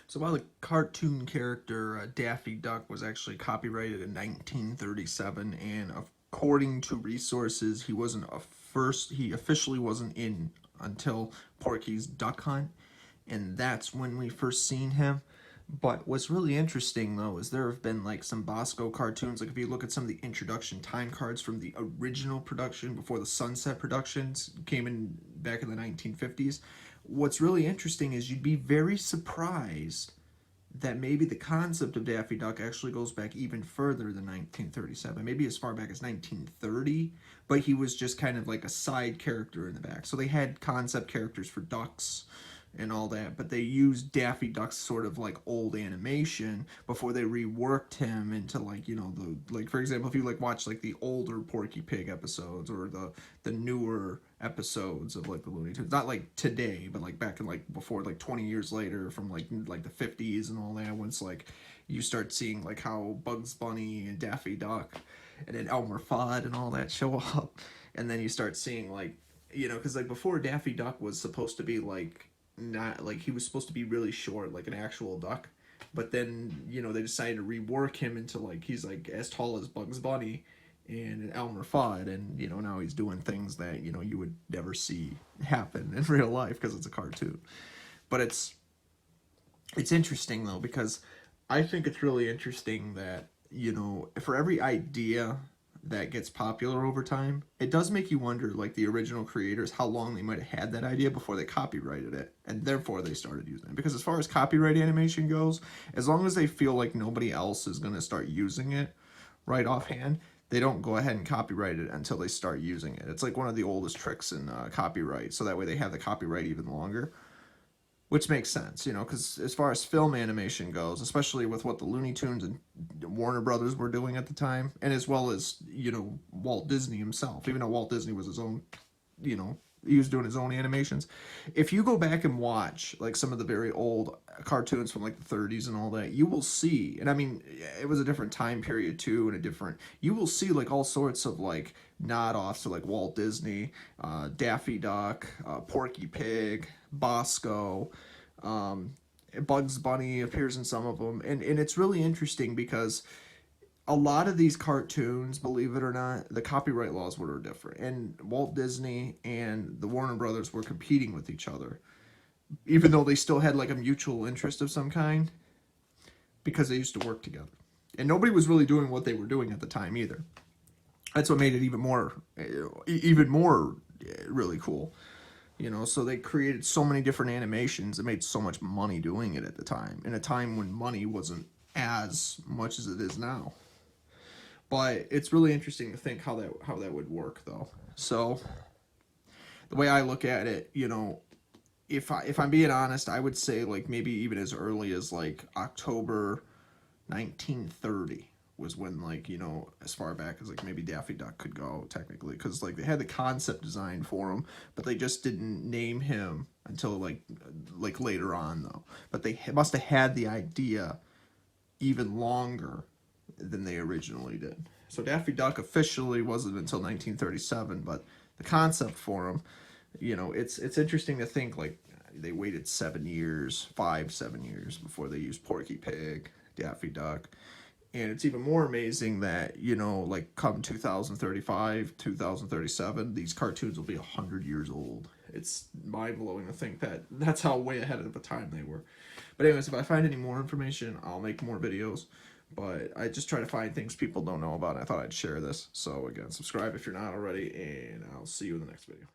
So while the cartoon character Daffy Duck was actually copyrighted in 1937, and according to resources, he officially wasn't in until Porky's Duck Hunt, and that's when we first seen him. But what's really interesting though is there have been like some Bosco cartoons. Like if you look at some of the introduction time cards from the original production before the Sunset Productions came in back in the 1950s, what's really interesting is you'd be very surprised that maybe the concept of Daffy Duck actually goes back even further than 1937, maybe as far back as 1930, but he was just kind of like a side character in the back. So they had concept characters for ducks and all that, but they used Daffy Duck's sort of like old animation before they reworked him into like, the, like for example, if you like watch like the older Porky Pig episodes or the newer episodes of like the Looney Tunes, not like today, but like back in like before, like 20 years later, from like the 50s and all that, once like you start seeing like how Bugs Bunny and Daffy Duck and then Elmer Fudd and all that show up, and then you start seeing like, because like before Daffy Duck was supposed to be like, not like, he was supposed to be really short like an actual duck, but then they decided to rework him into like he's like as tall as Bugs Bunny and Elmer Fudd, and now he's doing things that you would never see happen in real life because it's a cartoon. But it's interesting though, because I think it's really interesting that for every idea that gets popular over time, it does make you wonder, like the original creators, how long they might have had that idea before they copyrighted it, and therefore they started using it. Because as far as copyright animation goes, as long as they feel like nobody else is going to start using it right offhand, they don't go ahead and copyright it until they start using it. It's like one of the oldest tricks in copyright, so that way they have the copyright even longer. Which makes sense, because as far as film animation goes, especially with what the Looney Tunes and Warner Brothers were doing at the time, and as well as, Walt Disney himself, even though Walt Disney was his own, he was doing his own animations. If you go back and watch, like, some of the very old cartoons from, like, the 30s and all that, you will see, and I mean, it was a different time period, too, and you will see, like, all sorts of, like, nod-offs to, like, Walt Disney, Daffy Duck, Porky Pig, Bosco, Bugs Bunny appears in some of them, and it's really interesting because a lot of these cartoons, believe it or not, the copyright laws were different, and Walt Disney and the Warner Brothers were competing with each other, even though they still had like a mutual interest of some kind, because they used to work together, and nobody was really doing what they were doing at the time either. That's what made it even more really cool. So they created so many different animations and made so much money doing it at the time, in a time when money wasn't as much as it is now. But it's really interesting to think how that would work though. So the way I look at it, if I'm being honest, I would say like maybe even as early as like October 1930 was when, like, as far back as like maybe Daffy Duck could go technically, because like they had the concept design for him, but they just didn't name him until like later on though. But they must have had the idea even longer than they originally did. So Daffy Duck officially wasn't until 1937, but the concept for him, it's interesting to think like they waited 7 years, 7 years before they used Porky Pig, Daffy Duck. And it's even more amazing that, like come 2035, 2037, these cartoons will be 100 years old. It's mind-blowing to think that that's how way ahead of the time they were. But anyways, if I find any more information, I'll make more videos. But I just try to find things people don't know about, and I thought I'd share this. So again, subscribe if you're not already, and I'll see you in the next video.